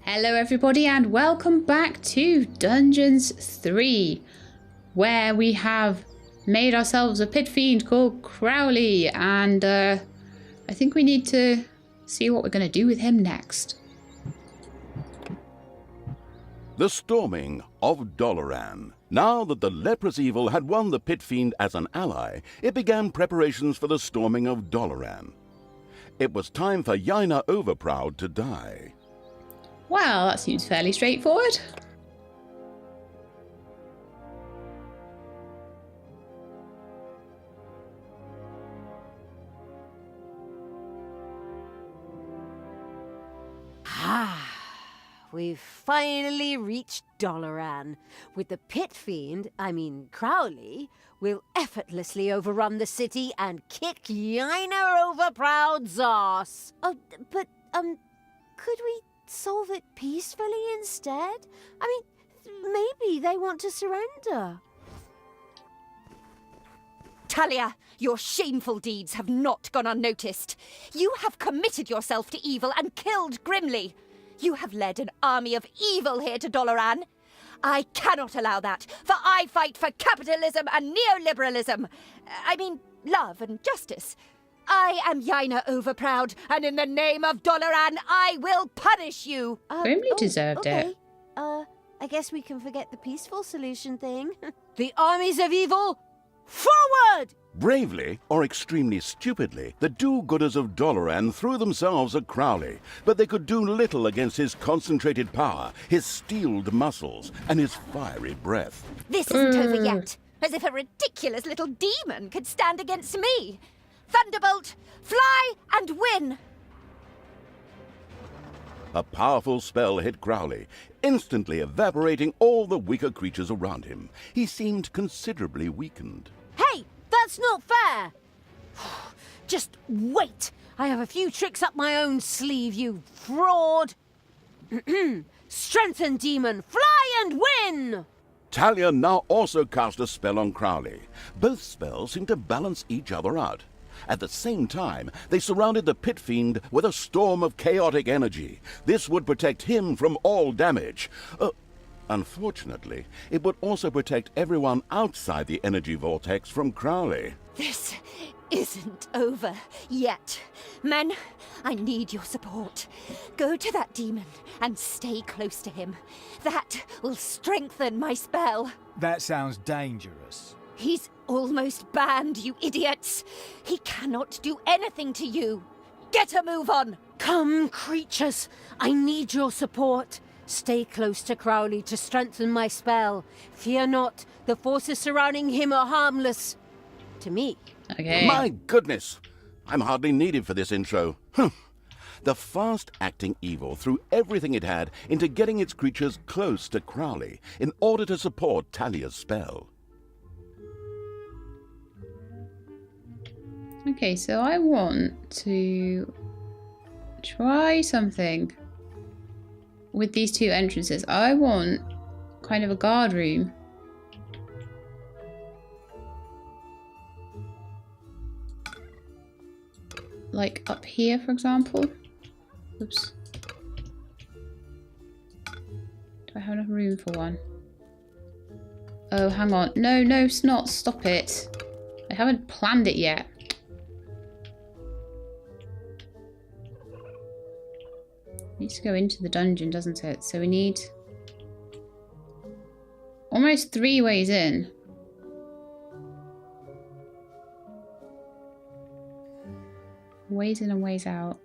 Hello everybody and welcome back to Dungeons 3, where we have made ourselves a Pit Fiend called Crowley, and I think we need to see what we're going to do with him next. The storming of Dollaran. Now that the leprous evil had won the Pit Fiend as an ally, it began preparations for the storming of Dollaran. It was time for Yaina Overproud to die. Well, that seems fairly straightforward. We've finally reached Dollaran. With the Pit Fiend, Crowley, will effortlessly overrun the city and kick Yaina Overproud's ass. Oh, but, could we solve it peacefully instead? Maybe they want to surrender. Talia, your shameful deeds have not gone unnoticed. You have committed yourself to evil and killed grimly. You have led an army of evil here to Dollaran. I cannot allow that, for I fight for capitalism and neoliberalism. Love and justice. I am Yaina Overproud, and in the name of Dollaran, I will punish you. Grimly deserved it. I guess we can forget the peaceful solution thing. The armies of evil, forward! Bravely, or extremely stupidly, the do-gooders of Dollaran threw themselves at Crowley, but they could do little against his concentrated power, his steeled muscles, and his fiery breath. This isn't over yet, as if a ridiculous little demon could stand against me. Thunderbolt, fly and win! A powerful spell hit Crowley, instantly evaporating all the weaker creatures around him. He seemed considerably weakened. Hey, that's not fair! Just wait! I have a few tricks up my own sleeve, you fraud! Strengthen, demon, fly and win! Talia now also cast a spell on Crowley. Both spells seemed to balance each other out. At the same time, they surrounded the Pit Fiend with a storm of chaotic energy. This would protect him from all damage. Unfortunately, it would also protect everyone outside the energy vortex from Crowley. This isn't over yet. Men, I need your support. Go to that demon and stay close to him. That will strengthen my spell. That sounds dangerous. He's almost banned, you idiots. He cannot do anything to you. Get a move on. Come, creatures, I need your support. Stay close to Crowley to strengthen my spell. Fear not, the forces surrounding him are harmless. To me. Okay. My goodness! I'm hardly needed for this intro. The fast-acting evil threw everything it had into getting its creatures close to Crowley in order to support Talia's spell. Okay, so I want to try something with these two entrances. I want kind of a guard room. Like up here, for example. Oops. Do I have enough room for one? Oh, hang on. No, Snot, stop it. I haven't planned it yet. Needs to go into the dungeon, doesn't it? So we need almost 3 ways in. Ways in and ways out.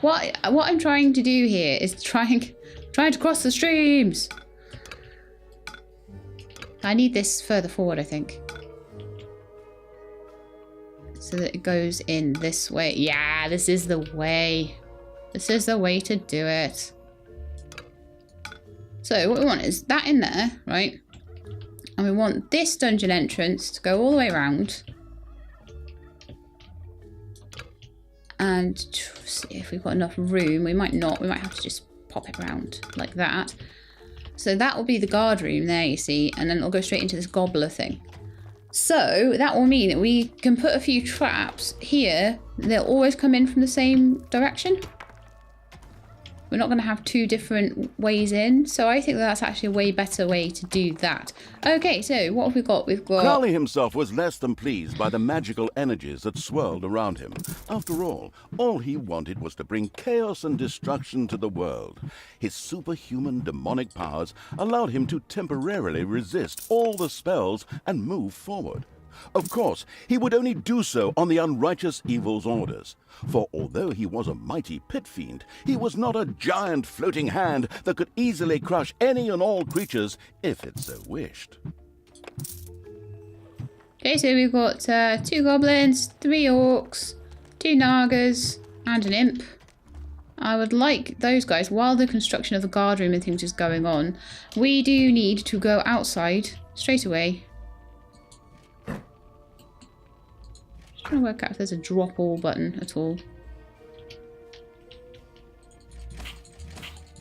What I'm trying to do here is trying to cross the streams. I need this further forward, I think. So that it goes in this way. Yeah, this is the way. This is the way to do it. So what we want is that in there, right? And we want this dungeon entrance to go all the way around. And see if we've got enough room. We might not. We might have to just pop it around like that. So that will be the guard room there, you see. And then it'll go straight into this gobbler thing. So that will mean that we can put a few traps here. They'll always come in from the same direction. we're not going to have two different ways in. So I think that's actually a way better way to do that. Okay, so what have we got? We've got... Crowley himself was less than pleased by the magical energies that swirled around him. After all he wanted was to bring chaos and destruction to the world. His superhuman demonic powers allowed him to temporarily resist all the spells and move forward. Of course, he would only do so on the unrighteous evil's orders. For although he was a mighty pit fiend, he was not a giant floating hand that could easily crush any and all creatures if it so wished. Okay, so we've got 2 goblins, 3 orcs, 2 nagas, and an imp. I would like those guys, while the construction of the guard room and things is going on, we do need to go outside straight away. Trying to work out if there's a drop all button at all.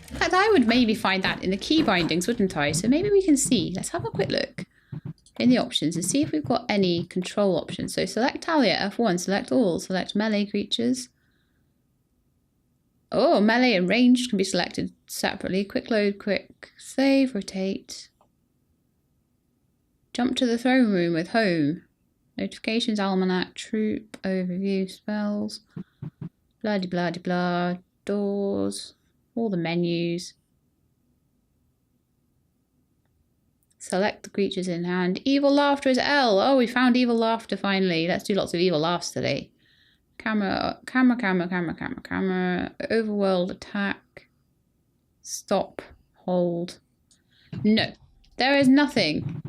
In fact, I would maybe find that in the key bindings, wouldn't I? So maybe we can see. Let's have a quick look in the options and see if we've got any control options. So select Talia, F1, select all, select melee creatures. Oh, melee and ranged can be selected separately. Quick load, quick save, rotate. Jump to the throne room with home. Notifications, almanac, troop, overview, spells, blah de blah de blah, doors, all the menus. Select the creatures in hand. Evil laughter is L. Oh, we found evil laughter finally. Let's do lots of evil laughs today. Camera, camera, camera, camera, camera, camera. Overworld attack. Stop. Hold. No, there is nothing.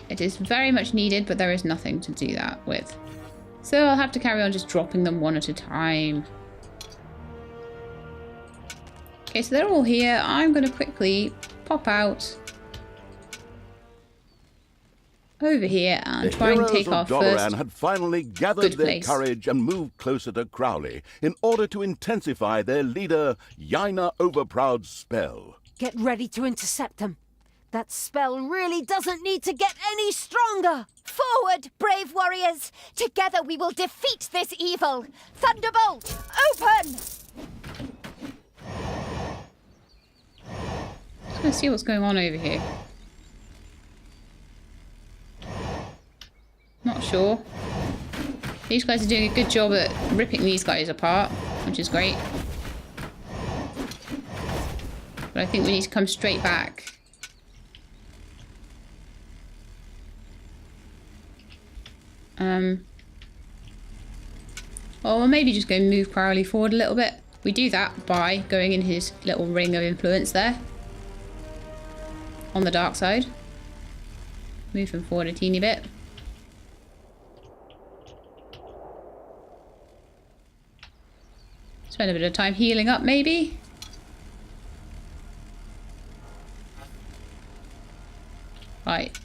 It is very much needed, but there is nothing to do that with. So I'll have to carry on just dropping them one at a time. Okay, so they're all here. I'm going to quickly pop out over here and try and take our The heroes of Dollaran first had finally gathered their place. courage and moved closer to Crowley in order to intensify their leader, Yaina Overproud's spell. Get ready to intercept them. That spell really doesn't need to get any stronger. Forward, brave warriors! Together we will defeat this evil! Thunderbolt, open! Just going to see what's going on over here. Not sure. These guys are doing a good job at ripping these guys apart, which is great. But I think we need to come straight back. Or maybe just go move Crowley forward a little bit. We do that by going in his little ring of influence there. On the dark side. Move him forward a teeny bit. Spend a bit of time healing up maybe. Right.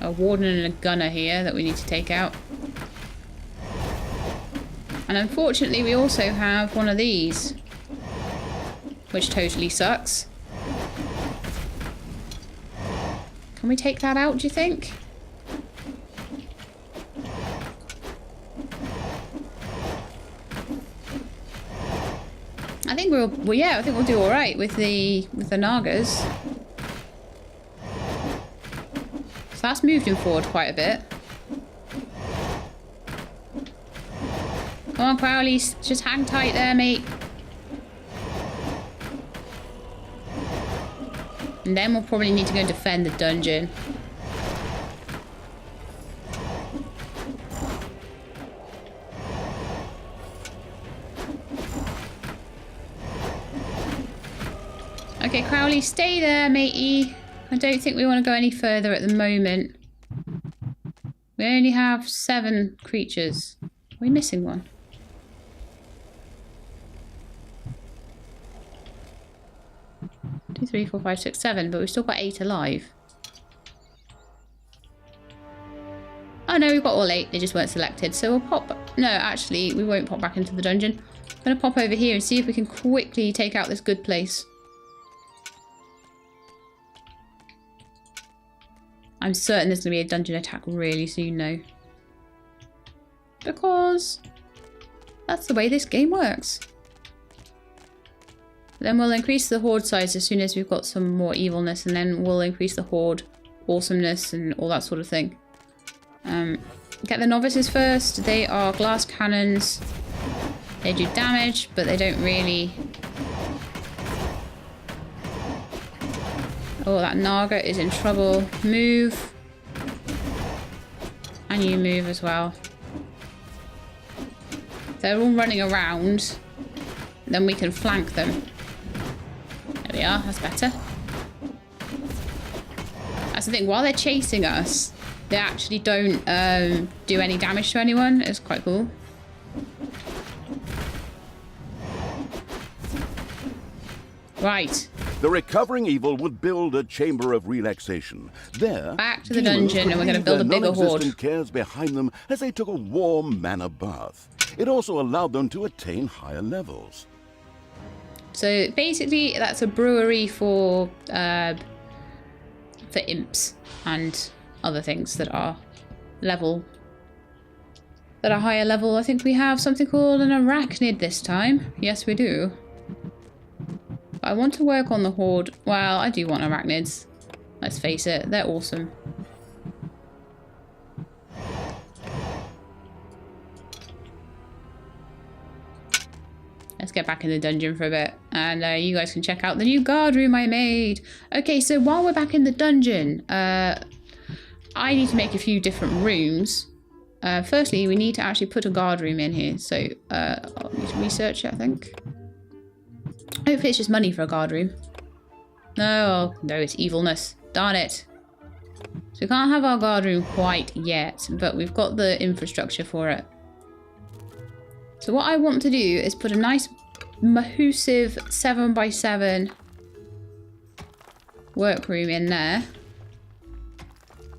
A warden and a gunner here that we need to take out. And unfortunately we also have one of these, which totally sucks. Can we take that out, do you think? I think I think we'll do all right with the Nagas. So that's moved him forward quite a bit. Come on, Crowley, just hang tight there, mate. And then we'll probably need to go and defend the dungeon. Okay, Crowley, stay there, matey. I don't think we want to go any further at the moment. We only have 7 creatures. Are we missing one? Two, 3, 4, 5, 6, 7, but we've still got 8 alive. Oh no, we've got all 8. They just weren't selected. So we'll pop... No, actually, we won't pop back into the dungeon. I'm going to pop over here and see if we can quickly take out this good place. I'm certain there's going to be a dungeon attack really soon though. Because that's the way this game works. Then we'll increase the horde size as soon as we've got some more evilness, and then we'll increase the horde awesomeness and all that sort of thing. Get the novices first. They are glass cannons. They do damage, but they don't really... Oh, that Naga is in trouble. Move. And you move as well. They're all running around. Then we can flank them. There we are. That's better. That's the thing. While they're chasing us, they actually don't do any damage to anyone. It's quite cool. Right. The recovering evil would build a chamber of relaxation. There, back to the dungeon, and we're going to build a bigger horde. Cares behind them as they took a warm manna bath. It also allowed them to attain higher levels. So basically, that's a brewery for imps and other things that are higher level. I think we have something called an arachnid this time. Yes, we do. I want to work on the horde. Well, I do want arachnids. Let's face it, they're awesome. Let's get back in the dungeon for a bit. And you guys can check out the new guard room I made. Okay, so while we're back in the dungeon, I need to make a few different rooms. Firstly, we need to actually put a guard room in here. So I'll need to research it, I think. Hopefully it's just money for a guard room. No, it's evilness. Darn it. So we can't have our guard room quite yet, but we've got the infrastructure for it. So what I want to do is put a nice massive 7x7 workroom in there.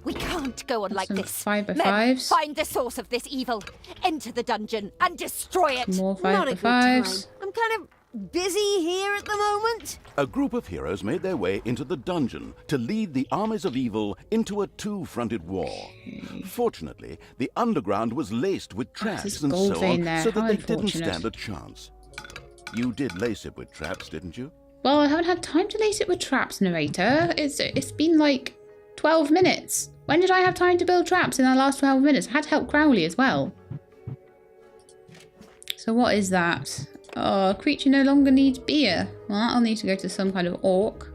We can't go on like Some this. 5x5s. Men, find the source of this evil, enter the dungeon, and destroy it. More Not a good time. 5x5s. I'm kind of busy here at the moment. A group of heroes made their way into the dungeon to lead the armies of evil into a two-fronted war. Fortunately, the underground was laced with traps and so on, so that they didn't stand a chance. You did lace it with traps, didn't you? Well, I haven't had time to lace it with traps, narrator. It's been like 12 minutes. When did I have time to build traps in the last 12 minutes? I had to help Crowley as well. So what is that? Oh, a creature no longer needs beer. Well, I'll need to go to some kind of orc.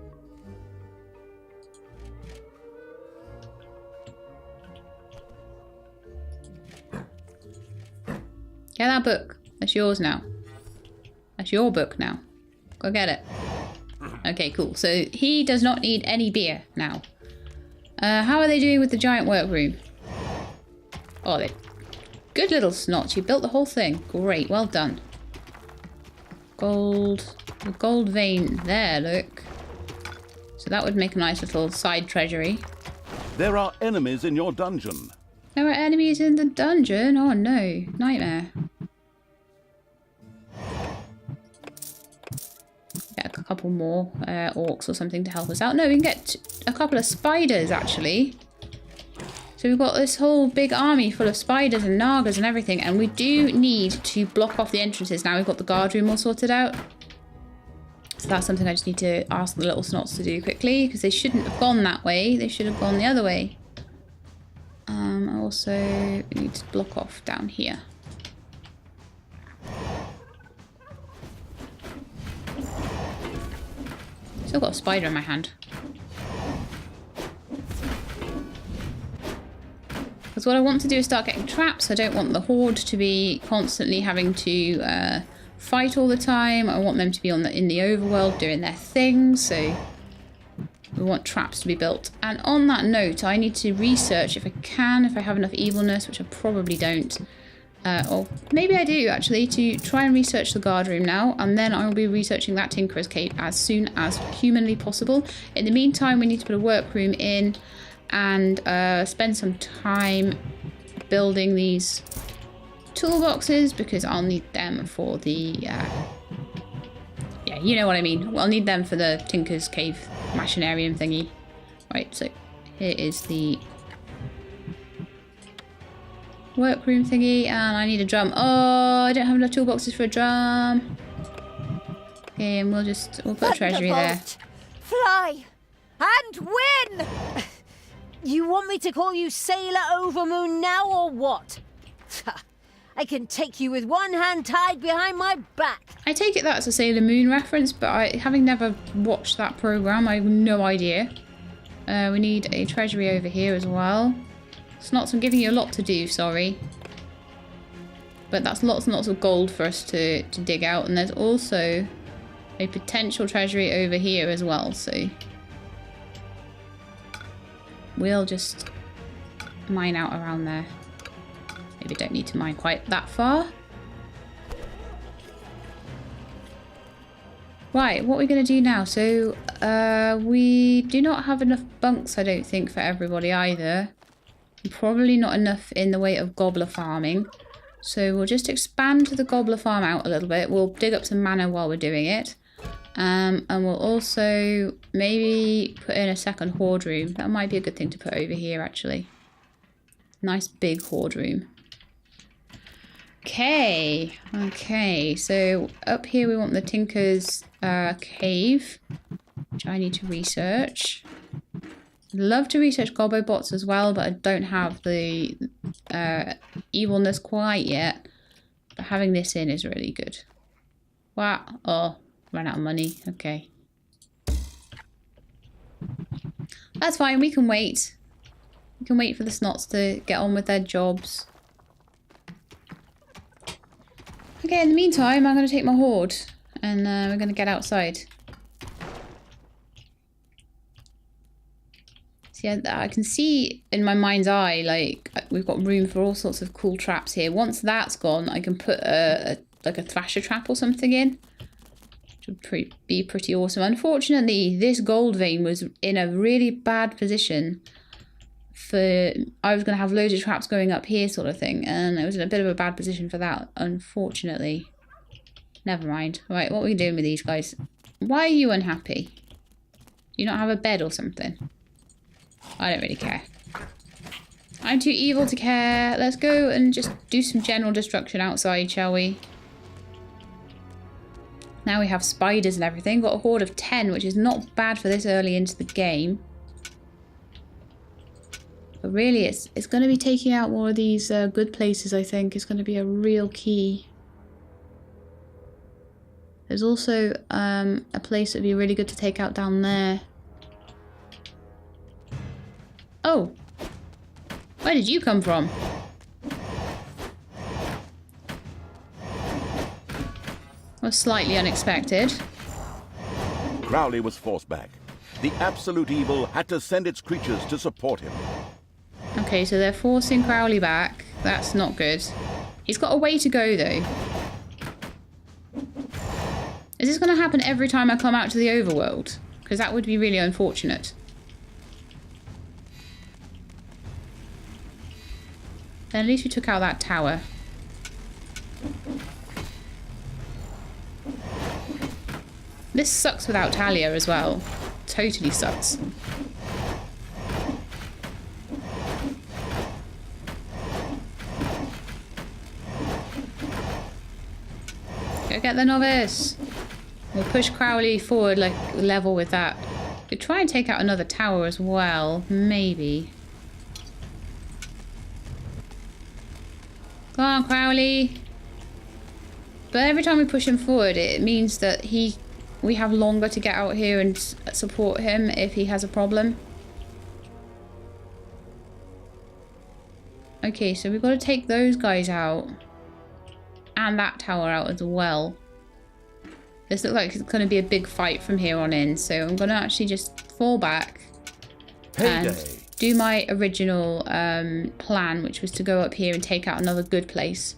Get that book. That's yours now. That's your book now. Go get it. Okay, cool. So he does not need any beer now. How are they doing with the giant workroom? Oh, they... Good little snots. You built the whole thing. Great. Well done. Gold. The gold vein there, look. So that would make a nice little side treasury. There are enemies in your dungeon. There are enemies in the dungeon? Oh no. Nightmare. Get a couple more orcs or something to help us out. No, we can get a couple of spiders, actually. So we've got this whole big army full of spiders and nagas and everything, and we do need to block off the entrances. Now we've got the guard room all sorted out. So that's something I just need to ask the little snots to do quickly, because they shouldn't have gone that way. They should have gone the other way. Also, we need to block off down here. Still got a spider in my hand. Because what I want to do is start getting traps. I don't want the horde to be constantly having to fight all the time. I want them to be in the overworld doing their thing. So we want traps to be built. And on that note, I need to research if I can, if I have enough evilness, which I probably don't. Or maybe I do, actually, to try and research the guard room now. And then I will be researching that Tinkerer's Cave as soon as humanly possible. In the meantime, we need to put a workroom in and spend some time building these toolboxes, because I'll need them for the yeah, you know what I mean. I'll need them for the Tinker's Cave machinarium thingy. Right, so Here is the workroom thingy, and I need a drum. Oh, I don't have enough toolboxes for a drum. Okay, and we'll put a treasury there. Fly and win! You want me to call you Sailor Overmoon now or what? I can take you with one hand tied behind my back. I take it that's a Sailor Moon reference, but having never watched that program, I have no idea. We need a treasury over here as well. Snots, I'm giving you a lot to do, sorry. But that's lots and lots of gold for us to dig out. And there's also a potential treasury over here as well, so we'll just mine out around there. Maybe don't need to mine quite that far. Right, what are we going to do now? So, we do not have enough bunks, I don't think, for everybody either. Probably not enough in the way of gobbler farming. So we'll just expand the gobbler farm out a little bit. We'll dig up some mana while we're doing it. And we'll also maybe put in a second hoard room. That might be a good thing to put over here, actually. Nice big hoard room. Okay, so up here we want the Tinker's cave, which I need to research. I'd love to research Gobbobots as well, but I don't have the evilness quite yet. But having this in is really good. Wow, oh, ran out of money, okay. That's fine, we can wait. We can wait for the Snots to get on with their jobs. Okay, in the meantime, I'm going to take my hoard and we're going to get outside. See, I can see in my mind's eye, like, we've got room for all sorts of cool traps here. Once that's gone, I can put like a thrasher trap or something in. Which would be pretty awesome. Unfortunately, this gold vein was in a really bad position. I was going to have loads of traps going up here sort of thing, and it was in a bit of a bad position for that, unfortunately. Never mind. Right, what are we doing with these guys? Why are you unhappy? Do you not have a bed or something? I don't really care. I'm too evil to care. Let's go and just do some general destruction outside, shall we? Now we have spiders and everything. Got a horde of 10, which is not bad for this early into the game. But really, it's going to be taking out more of these good places, I think. It's going to be a real key. There's also a place that would be really good to take out down there. Oh! Where did you come from? Was slightly unexpected. Crowley was forced back. The absolute evil had to send its creatures to support him. Okay, so they're forcing Crowley back. That's not good. He's got a way to go, though. Is this going to happen every time I come out to the overworld? Because that would be really unfortunate. Then at least we took out that tower. This sucks without Talia as well. Totally sucks. Go get the novice. We'll push Crowley forward like level with that. Could try and take out another tower as well. Maybe. Go on, Crowley. But every time we push him forward, it means that we have longer to get out here and support him if he has a problem. Okay, so we've got to take those guys out. And that tower out as well. This looks like it's going to be a big fight from here on in. So I'm going to actually just fall back. And do my original plan, which was to go up here and take out another good place.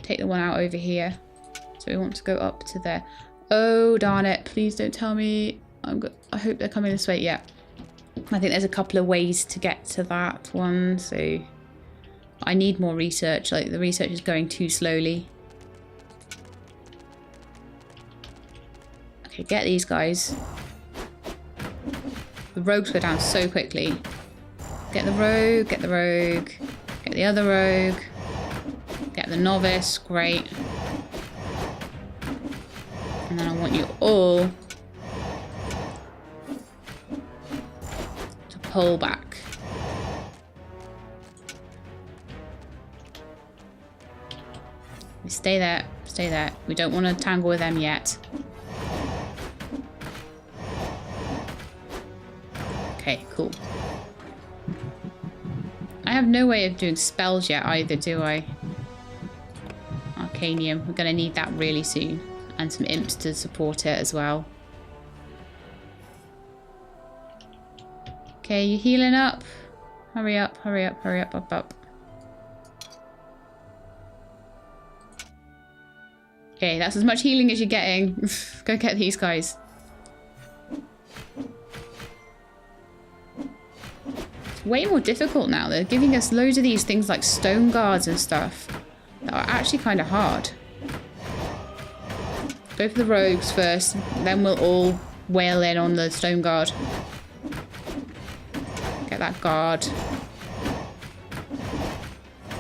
Take the one out over here. So we want to go up to there. Oh, darn it. Please don't tell me. I hope they're coming this way. Yeah. I think there's a couple of ways to get to that one. So I need more research. Like, the research is going too slowly. Okay, get these guys. The rogues go down so quickly. Get the rogue, get the rogue, get the other rogue, get the novice, great. And then I want you all to pull back. Stay there, stay there. We don't want to tangle with them yet. Okay, cool. I have no way of doing spells yet either, do I? Arcanium, we're going to need that really soon. And some imps to support it as well. Okay, you healing up? Hurry up, hurry up, hurry up, up. Okay, that's as much healing as you're getting. Go get these guys. It's way more difficult now. They're giving us loads of these things like stone guards and stuff that are actually kind of hard. Go for the rogues first, then we'll all wail in on the stone guard. Get that guard.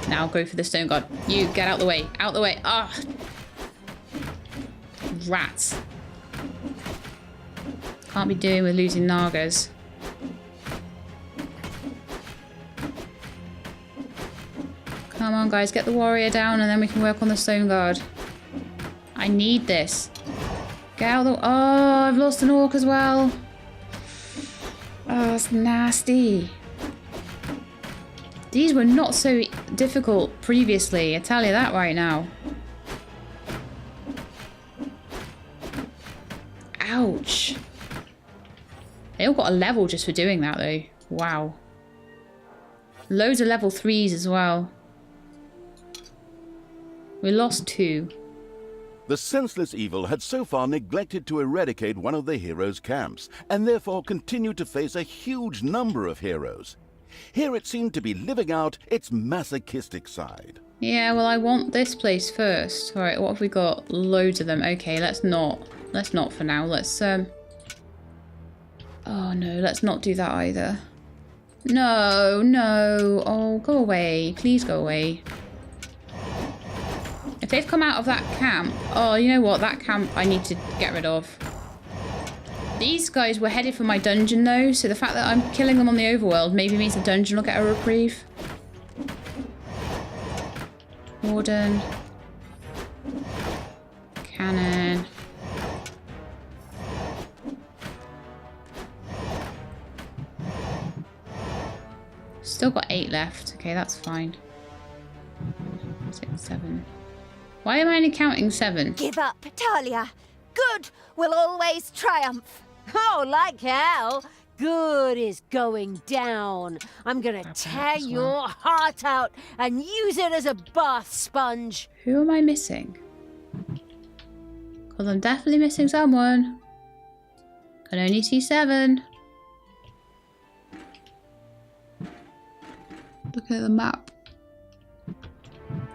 Now go for the stone guard. You, get out the way. Out the way. Ah! Rats. Can't be doing with losing Nagas. Come on, guys. Get the warrior down and then we can work on the stone guard. I need this. Get out of the... Oh, I've lost an orc as well. Oh, that's nasty. These were not so difficult previously. I tell you that right now. Ouch. They all got a level just for doing that though. Wow. Loads of level 3s as well. We lost 2. The senseless evil had so far neglected to eradicate one of the heroes' camps, and therefore continued to face a huge number of heroes. Here it seemed to be living out its masochistic side. Yeah, well I want this place first. Alright, what have we got? Loads of them. Okay, let's not. Let's not for now. Let's, Oh no, let's not do that either. No, no. Oh, go away. Please go away. If they've come out of that camp... Oh, you know what? That camp I need to get rid of. These guys were headed for my dungeon though, so the fact that I'm killing them on the overworld maybe means the dungeon will get a reprieve. Warden. Cannon. Still got 8 left. Okay, that's fine. 6, 7. Why am I only counting 7? Give up, Talia. Good will always triumph. Oh, like hell. Good is going down. I'm gonna tear your heart out and use it as a bath sponge. Who am I missing? Because I'm definitely missing someone. Can only see 7. Looking at the map.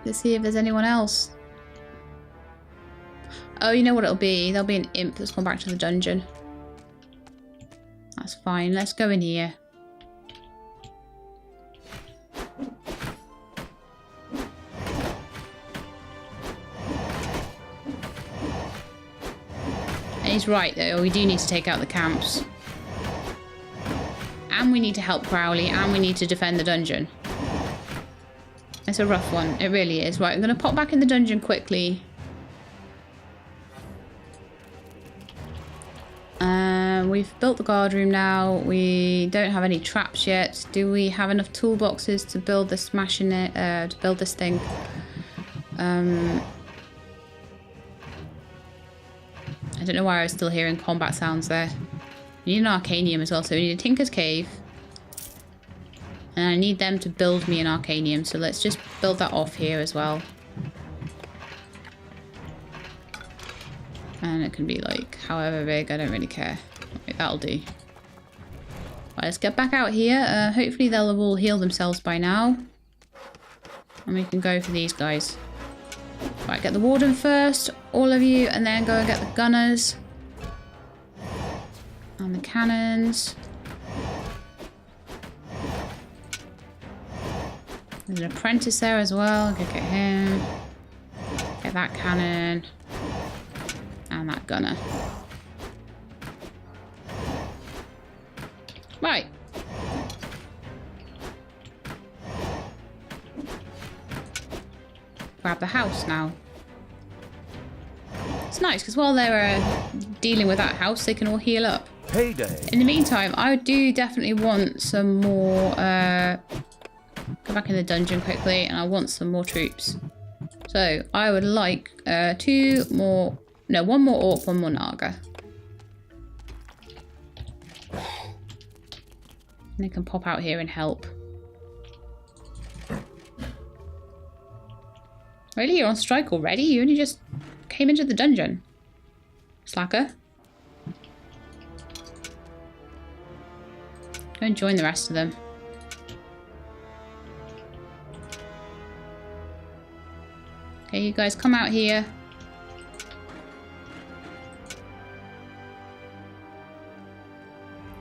Let's see if there's anyone else. Oh, you know what it'll be? There'll be an imp that's gone back to the dungeon. That's fine. Let's go in here. And he's right though. We do need to take out the camps. And we need to help Crowley. And we need to defend the dungeon. It's a rough one. It really is. Right, I'm going to pop back in the dungeon quickly. We've built the guard room now. We don't have any traps yet. Do we have enough toolboxes to build this to build this thing? I don't know why I was still hearing combat sounds there. We need an Arcanium as well, so we need a Tinker's Cave. And I need them to build me an Arcanium, so let's just build that off here as well. And it can be like however big, I don't really care. Right, that'll do. Right, let's get back out here. Hopefully they'll have all healed themselves by now. And we can go for these guys. Right, get the warden first, all of you, and then go and get the gunners. And the cannons. There's an apprentice there as well. Go get him. Get that cannon. And that gunner. Right. Grab the house now. It's nice because while they're dealing with that house, they can all heal up. Payday. In the meantime, I do definitely want some more. Go back in the dungeon quickly, and I want some more troops. So I would like one more orc, one more naga. And they can pop out here and help. Really? You're on strike already? You only just came into the dungeon. Slacker. Go and join the rest of them. Okay, you guys come out here.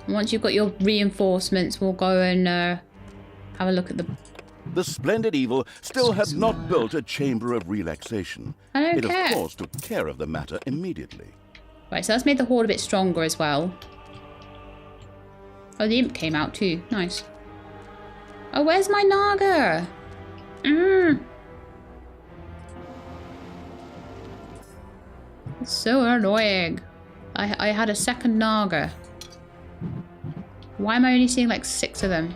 And once you've got your reinforcements, we'll go and have a look at the... The splendid evil still had not built a chamber of relaxation. I don't It, care. of course, took care of the matter immediately. Right, so that's made the horde a bit stronger as well. Oh, the imp came out too. Nice. Oh, where's my naga? It's so annoying. I had a second naga. Why am I only seeing like 6 of them?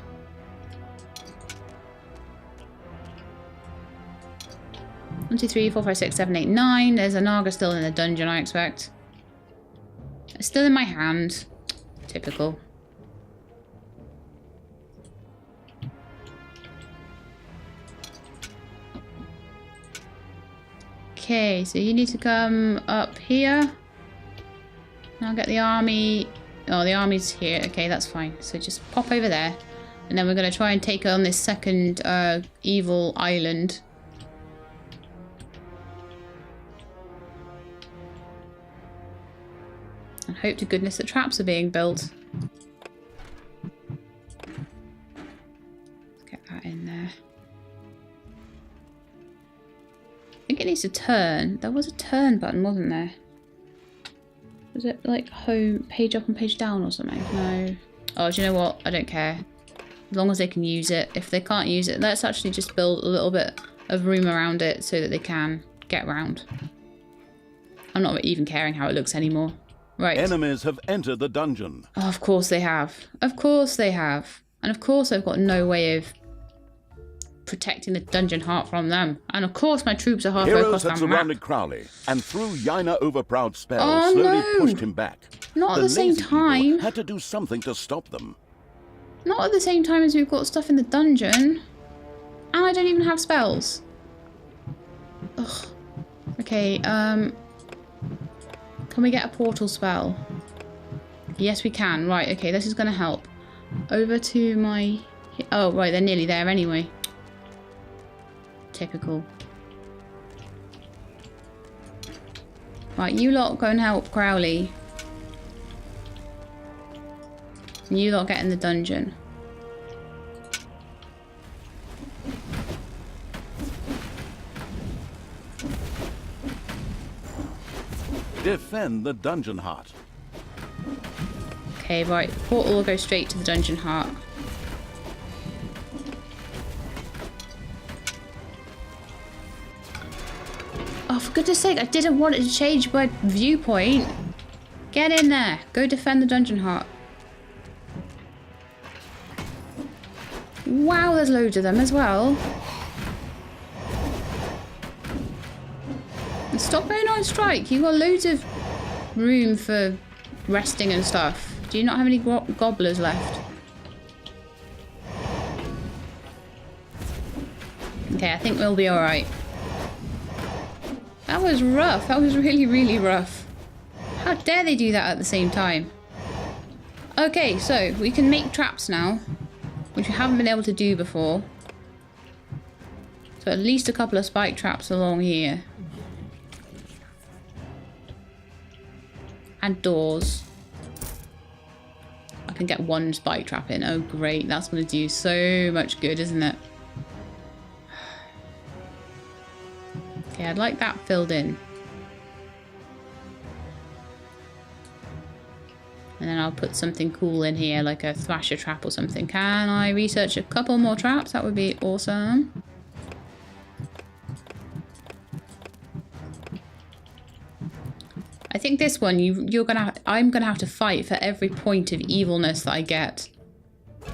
One, 2, 3, 4, 5, 6, 7, 8, 9. There's a naga still in the dungeon, I expect. It's still in my hand. Typical. Okay, so you need to come up here. I'll get the army. Oh, the army's here. Okay, that's fine. So just pop over there. And then we're going to try and take on this second evil island. And hope to goodness that traps are being built. Let's get that in there. I think it needs to turn. There was a turn button, wasn't there? Was it like home, page up and page down or something? No. Oh, do you know what? I don't care. As long as they can use it. If they can't use it, let's actually just build a little bit of room around it so that they can get around. I'm not even caring how it looks anymore. Right. Enemies have entered the dungeon. Oh, of course they have. Of course they have. And of course I've got no way of protecting the dungeon heart from them. And of course my troops are halfway across Heroes had the surrounded map. Crowley, and through Yaina overproud spells, Oh, slowly no. pushed him back. Not at the same lazy evil time. had to do something to stop them. Not at the same time as we've got stuff in the dungeon. And I don't even have spells. Ugh. Okay, can we get a portal spell? Yes, we can. Right, okay, this is going to help. Over to my... Oh, right, they're nearly there anyway. Typical. Right, you lot go and help Crowley. And you lot get in the dungeon. Defend the dungeon heart. Okay, right. Portal will go straight to the dungeon heart. Oh, for goodness sake, I didn't want it to change my viewpoint. Get in there. Go defend the dungeon heart. Wow, there's loads of them as well. And stop going on strike. You've got loads of room for resting and stuff. Do you not have any gobblers left? Okay, I think we'll be alright. That was rough. That was really, really rough. How dare they do that at the same time? Okay, so we can make traps now, which we haven't been able to do before. So at least a couple of spike traps along here. And doors. I can get one spike trap in. Oh great, that's going to do so much good, isn't it? Okay, I'd like that filled in. And then I'll put something cool in here, like a thrasher trap or something. Can I research a couple more traps? That would be awesome. I think this one, I'm gonna have to fight for every point of evilness that I get.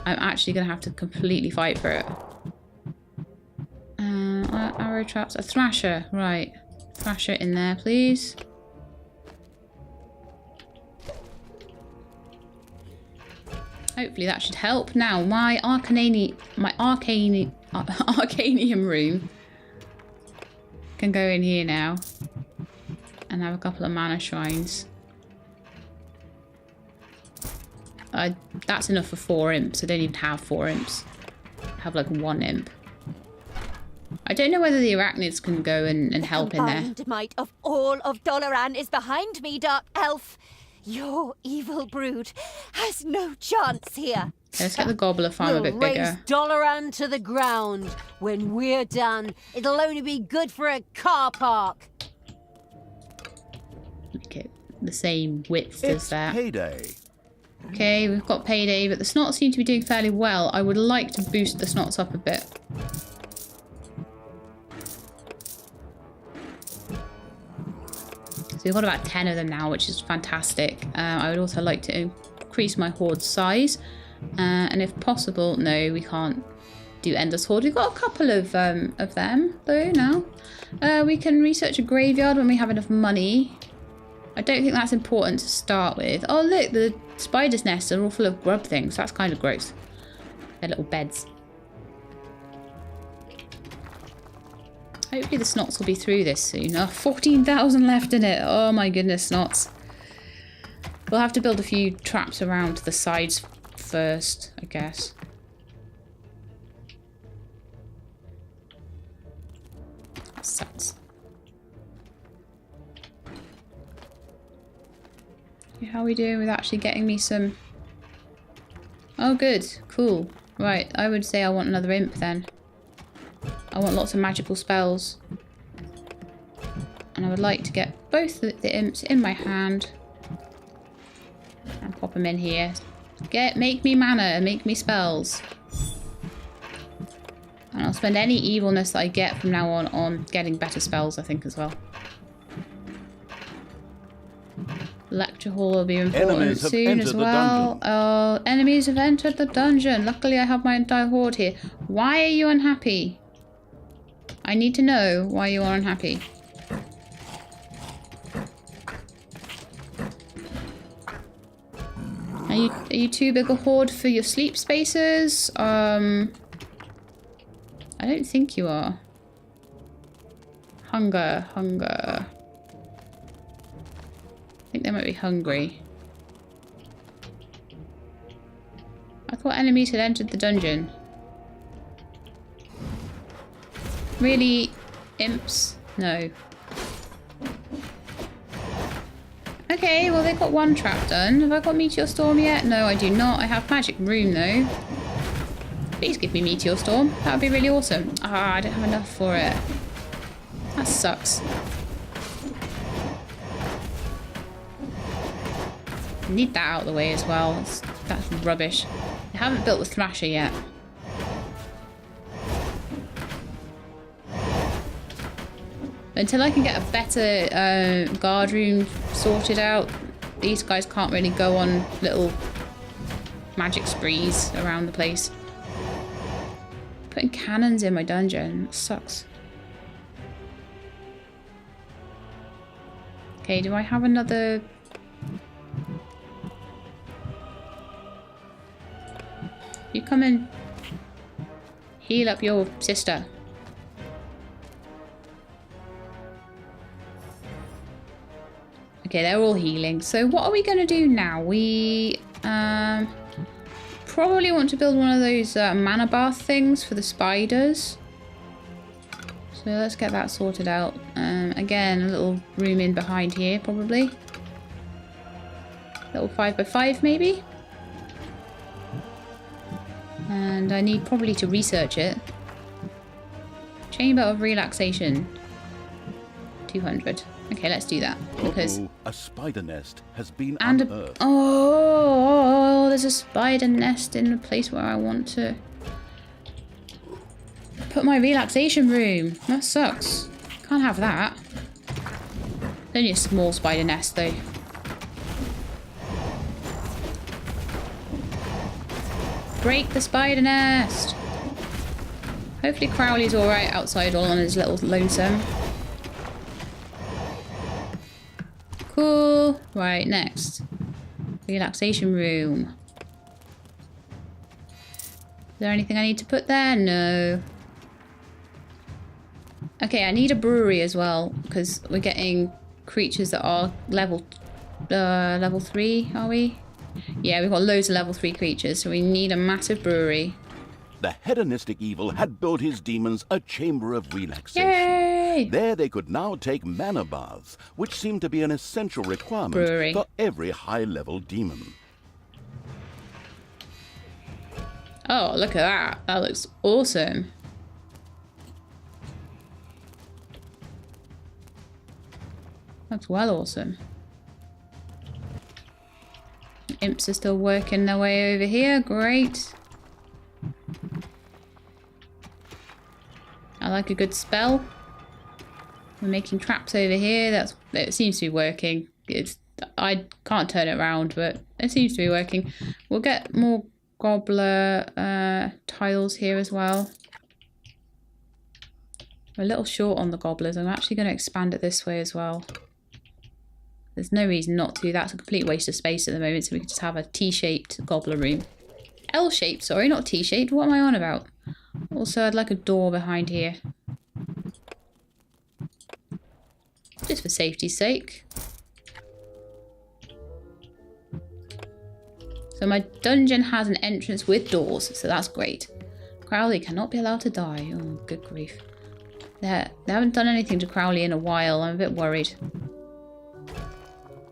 I'm actually gonna have to completely fight for it. Arrow traps, a thrasher, right. Thrasher in there, please. Hopefully that should help. Now, my arcanium room can go in here now and have a couple of mana shrines. That's enough for 4 imps. I don't even have 4 imps. I have like 1 imp. I don't know whether the arachnids can go and help in there. The might of all of Dollaran is behind me, Dark Elf. Your evil brood has no chance here. Let's get the Gobbler Farm a bit bigger. Raise Dollaran to the ground. When we're done, it'll only be good for a car park. Make it the same width as that. Payday. Okay, we've got payday, but the snots seem to be doing fairly well. I would like to boost the snots up a bit. So we've got about 10 of them now, which is fantastic. I would also like to increase my horde size. And if possible, no, we can't do Ender's Horde. We've got a couple of them, though, now. We can research a graveyard when we have enough money. I don't think that's important to start with. Oh, look, the spider's nests are all full of grub things. That's kind of gross. They're little beds. Hopefully the snots will be through this soon. Oh, 14,000 left in it. Oh my goodness, snots. We'll have to build a few traps around the sides first, I guess. That sucks. How are we doing with actually getting me some... Oh, good. Cool. Right, I would say I want another imp then. I want lots of magical spells. And I would like to get both the imps in my hand. And pop them in here. Make me mana, make me spells. And I'll spend any evilness that I get from now on getting better spells, I think, as well. Lecture hall will be important soon as well. Oh, enemies have entered the dungeon. Luckily I have my entire horde here. Why are you unhappy? I need to know why you are unhappy. Are you too big a horde for your sleep spaces? I don't think you are. Hunger. I think they might be hungry. I thought enemies had entered the dungeon. Really? Imps? No. Okay, well they've got 1 trap done. Have I got Meteor Storm yet? No, I do not. I have Magic Room though. Please give me Meteor Storm. That would be really awesome. Ah, I don't have enough for it. That sucks. Need that out of the way as well. That's rubbish. I haven't built the Thrasher yet. Until I can get a better guard room sorted out, these guys can't really go on little magic sprees around the place. Putting cannons in my dungeon sucks. Okay, do I have another... You come and heal up your sister. Okay, they're all healing. So what are we going to do now? We probably want to build one of those mana bath things for the spiders. So let's get that sorted out. Again, a little room in behind here, probably. Little 5x5 maybe. And I need probably to research it. Chamber of Relaxation. 200. Okay, let's do that. Because Uh-oh, a spider nest has been and unearthed. oh, there's a spider nest in the place where I want to put my relaxation room. That sucks. Can't have that. Only a small spider nest though. Break the spider nest. Hopefully Crowley's alright outside all on his little lonesome. Cool. Right, next. Relaxation room. Is there anything I need to put there? No. Okay, I need a brewery as well, because we're getting creatures that are level 3, are we? Yeah, we've got loads of level 3 creatures, so we need a massive brewery. The hedonistic evil had built his demons a chamber of relaxation. Yay! There they could now take mana baths, which seemed to be an essential requirement Brewery. for every high-level demon. Oh, look at that. That looks awesome. That's well awesome. Imps are still working their way over here. Great. I like a good spell. We're making traps over here. It seems to be working. I can't turn it around, but it seems to be working. We'll get more gobbler tiles here as well. We're a little short on the gobblers. I'm actually going to expand it this way as well. There's no reason not to. That's a complete waste of space at the moment, so we can just have a T-shaped gobbler room. L-shaped, sorry, not T-shaped. What am I on about? Also, I'd like a door behind here. Just for safety's sake. So my dungeon has an entrance with doors, so that's great. Crowley cannot be allowed to die. Oh, good grief. They haven't done anything to Crowley in a while. I'm a bit worried.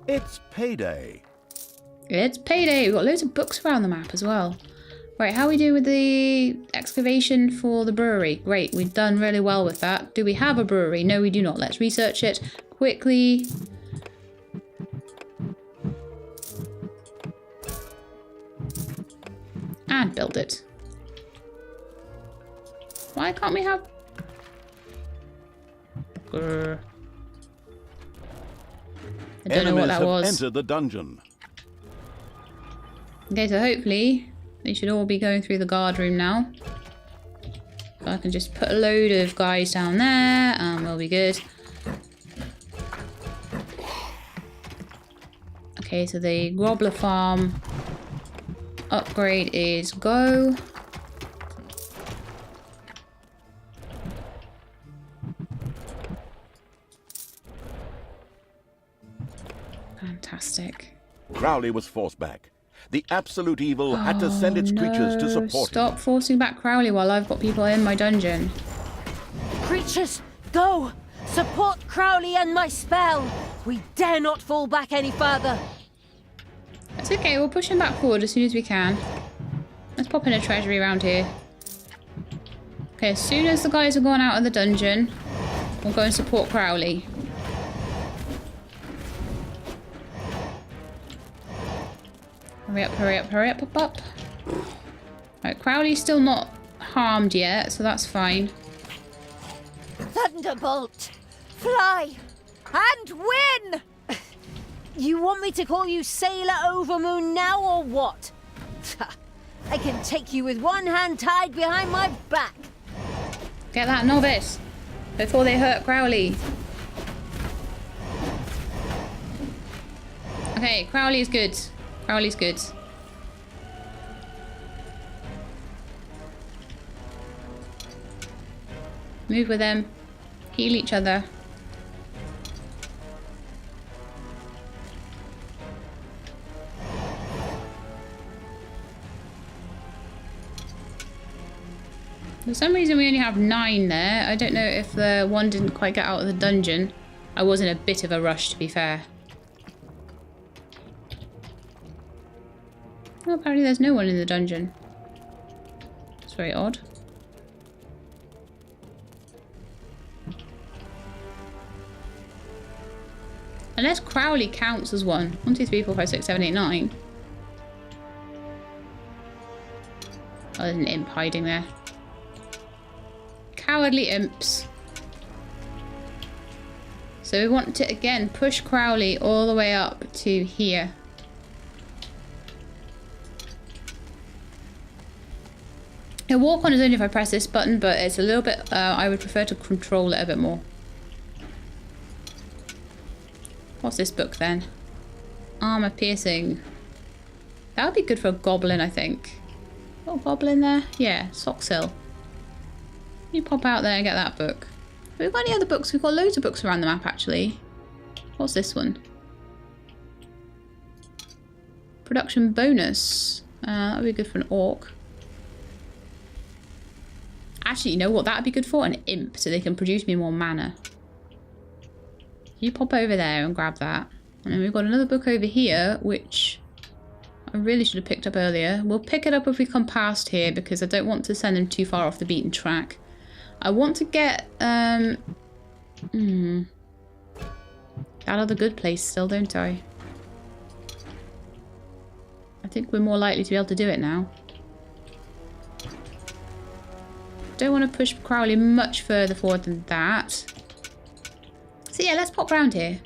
It's payday. It's payday. We've got loads of books around the map as well. Right, how are we doing with the excavation for the brewery? Great, we've done really well with that. Do we have a brewery? No, we do not. Let's research it quickly. And build it. Why can't we have... Grr. I don't know what that was. Entered the dungeon. Okay, so hopefully they should all be going through the guard room now. So I can just put a load of guys down there and we'll be good. Okay, so the Wobbler Farm upgrade is go. Fantastic. Crowley was forced back. The absolute evil had to send its creatures to support him. Stop forcing back Crowley while I've got people in my dungeon. Creatures, go! Support Crowley and my spell! We dare not fall back any further! That's okay, we'll push him back forward as soon as we can. Let's pop in a treasury around here. Okay, as soon as the guys have gone out of the dungeon, we'll go and support Crowley. Hurry up, hurry up, hurry up, up, up. Right, Crowley's still not harmed yet, so that's fine. Thunderbolt! Fly! And win! You want me to call you Sailor Overmoon now or what? I can take you with one hand tied behind my back. Get that novice before they hurt Crowley. Okay, Crowley's good. Crowley's good. Move with them. Heal each other. For some reason we only have 9 there. I don't know if the one didn't quite get out of the dungeon. I was in a bit of a rush, to be fair. Well, apparently there's no one in the dungeon. It's very odd. Unless Crowley counts as one. 1, 2, 3, 4, 5, 6, 7, 8, 9. Oh, there's an imp hiding there. Cowardly imps. So we want to, again, push Crowley all the way up to here. He'll walk on his own if I press this button, but it's a little bit, I would prefer to control it a bit more. What's this book then? Armor piercing. That would be good for a goblin, I think. Got a goblin there? Yeah, Soxhill. You pop out there and get that book. Have we got any other books? We've got loads of books around the map, actually. What's this one? Production bonus. That would be good for an orc. Actually, you know what that would be good for? An imp, so they can produce me more mana. You pop over there and grab that. And then we've got another book over here, which I really should have picked up earlier. We'll pick it up if we come past here, because I don't want to send them too far off the beaten track. I want to get that other good place still, don't I? I think we're more likely to be able to do it now. Don't want to push Crowley much further forward than that. So yeah, let's pop round here.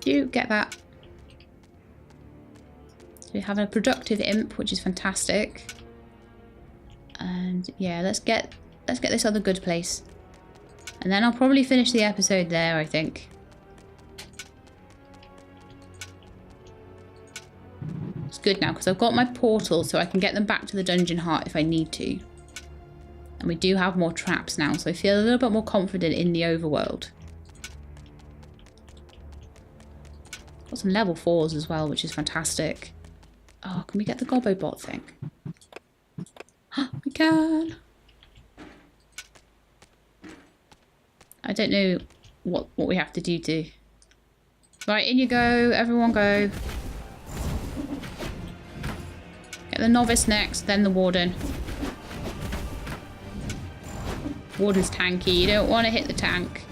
You get that. So we have a productive imp, which is fantastic. And yeah, let's get this other good place. And then I'll probably finish the episode there, I think. It's good now because I've got my portal, so I can get them back to the dungeon heart if I need to. And we do have more traps now, so I feel a little bit more confident in the overworld. Got some level 4s as well, which is fantastic. Oh, can we get the Gobbo bot thing? We can! I don't know what we have to do to... Right, in you go. Everyone go. Get the novice next, then the warden. Warden's tanky. You don't want to hit the tank.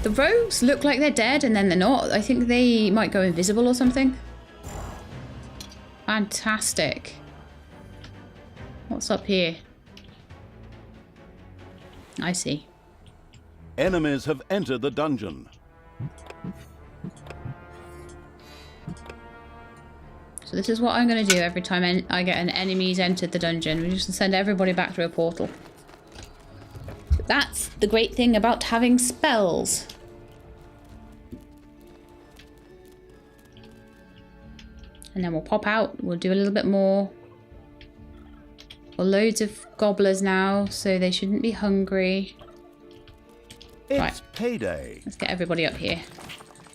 The rogues look like they're dead and then they're not. I think they might go invisible or something. Fantastic. What's up here? I see. Enemies have entered the dungeon. So this is what I'm going to do every time I get an enemy's entered the dungeon. We're just going to send everybody back through a portal. That's the great thing about having spells. And then we'll pop out. We'll do a little bit more. Got loads of gobblers now, so they shouldn't be hungry. It's right. Payday. Let's get everybody up here.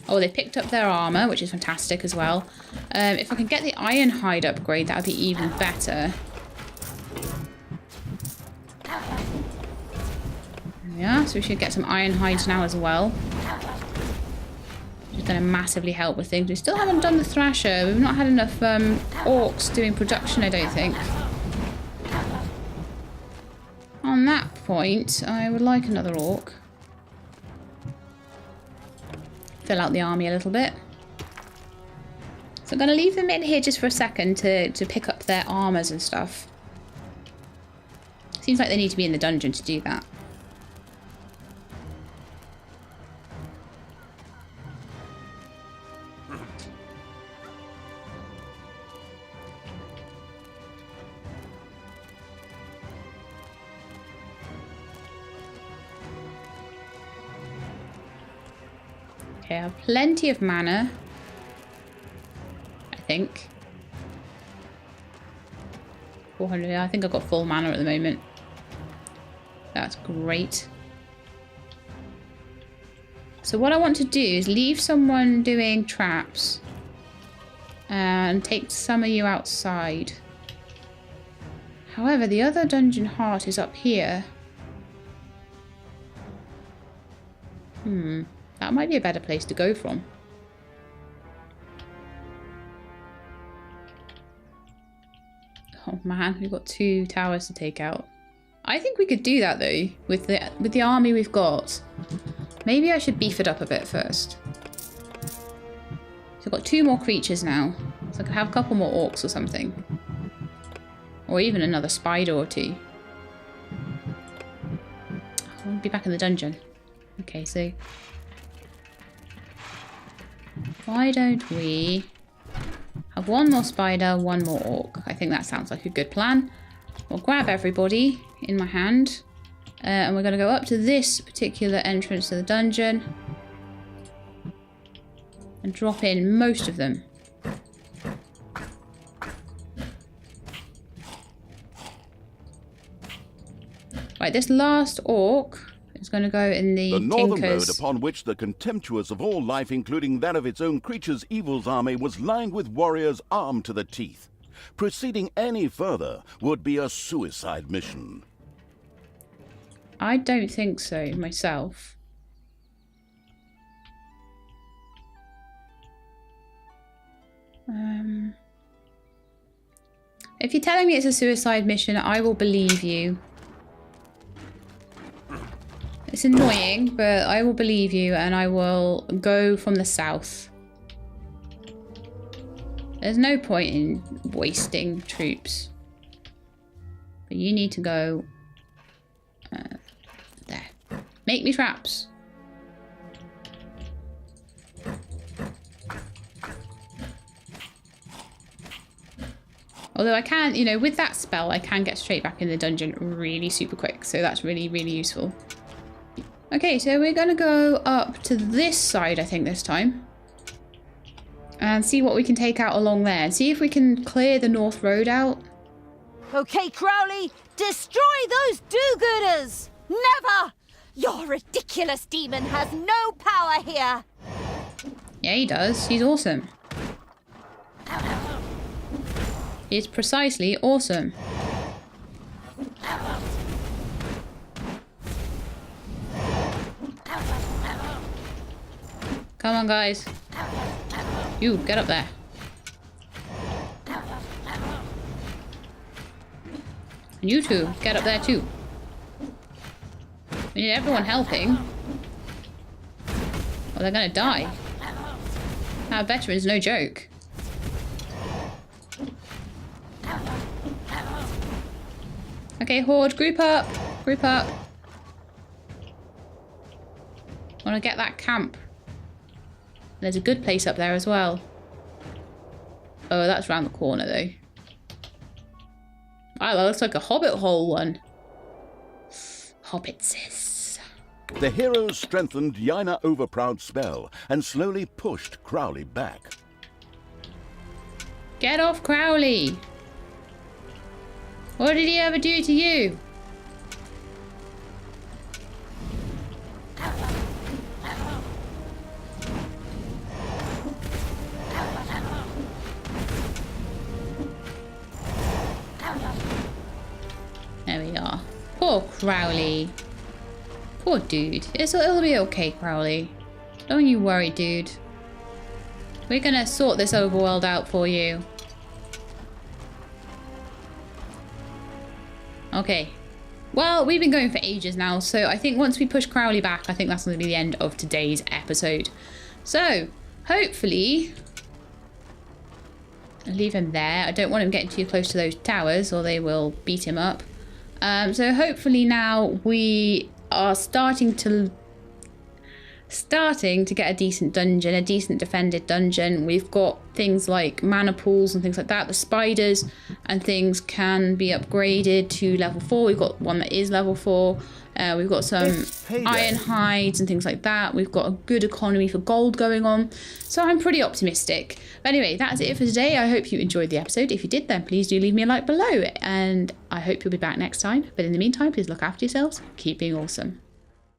Oh, they picked up their armor, which is fantastic as well. If I can get the iron hide upgrade, that would be even better. Yeah, so we should get some iron hides now as well. Which is going to massively help with things. We still haven't done the thrasher. We've not had enough orcs doing production, I don't think. On that point, I would like another orc. Fill out the army a little bit. So I'm going to leave them in here just for a second to pick up their armors and stuff. Seems like they need to be in the dungeon to do that. Okay, I have plenty of mana. I think. 400, I think I've got full mana at the moment. That's great. So what I want to do is leave someone doing traps. And take some of you outside. However, the other dungeon heart is up here. That might be a better place to go from. Oh man, we've got 2 towers to take out. I think we could do that though, with the army we've got. Maybe I should beef it up a bit first. So I've got 2 more creatures now. So I can have a couple more orcs or something. Or even another spider or 2. I want to be back in the dungeon. Okay, so... why don't we have 1 more spider, 1 more orc? I think that sounds like a good plan. We'll grab everybody in my hand. And we're going to go up to this particular entrance to the dungeon. And drop in most of them. Right, this last orc is going to go in the northern Tinker's. road upon which the contemptuous of all life, including that of its own creatures, Evil's army, was lined with warriors armed to the teeth. Proceeding any further would be a suicide mission. I don't think so, myself. If you're telling me it's a suicide mission, I will believe you. It's annoying, but I will believe you and I will go from the south. There's no point in wasting troops. But you need to go... there. Make me traps. Although I can, you know, with that spell, I can get straight back in the dungeon really super quick. So that's really, really useful. Okay, so we're going to go up to this side, I think, this time. And see what we can take out along there. And see if we can clear the north road out. Okay, Crowley, destroy those do-gooders! Never! Your ridiculous demon has no power here! Yeah, he does. He's awesome. He's precisely awesome. Come on, guys. You, get up there. And you two, get up there too. We need everyone helping. Or they're gonna die. Our veteran's no joke. Okay, Horde, group up. Group up. I want to get that camp. There's a good place up there as well. Oh, that's round the corner though. Wow, that looks like a hobbit hole one. Hobbitses. The heroes strengthened Yaina overproud spell and slowly pushed Crowley back. Get off Crowley! What did he ever do to you? There we are. Poor Crowley. Poor dude. It'll be okay, Crowley. Don't you worry, dude. We're gonna sort this overworld out for you. Okay. Well, we've been going for ages now, so I think once we push Crowley back, I think that's going to be the end of today's episode. So, hopefully... I'll leave him there. I don't want him getting too close to those towers, or they will beat him up. So hopefully now we are starting to get a decent dungeon, a decent defended dungeon. We've got things like mana pools and things like that. The spiders and things can be upgraded to level 4. We've got one that is level 4. We've got some iron hides and things like that. We've got a good economy for gold going on. So I'm pretty optimistic. But anyway, that's it for today. I hope you enjoyed the episode. If you did, then please do leave me a like below. And I hope you'll be back next time. But in the meantime, please look after yourselves. Keep being awesome.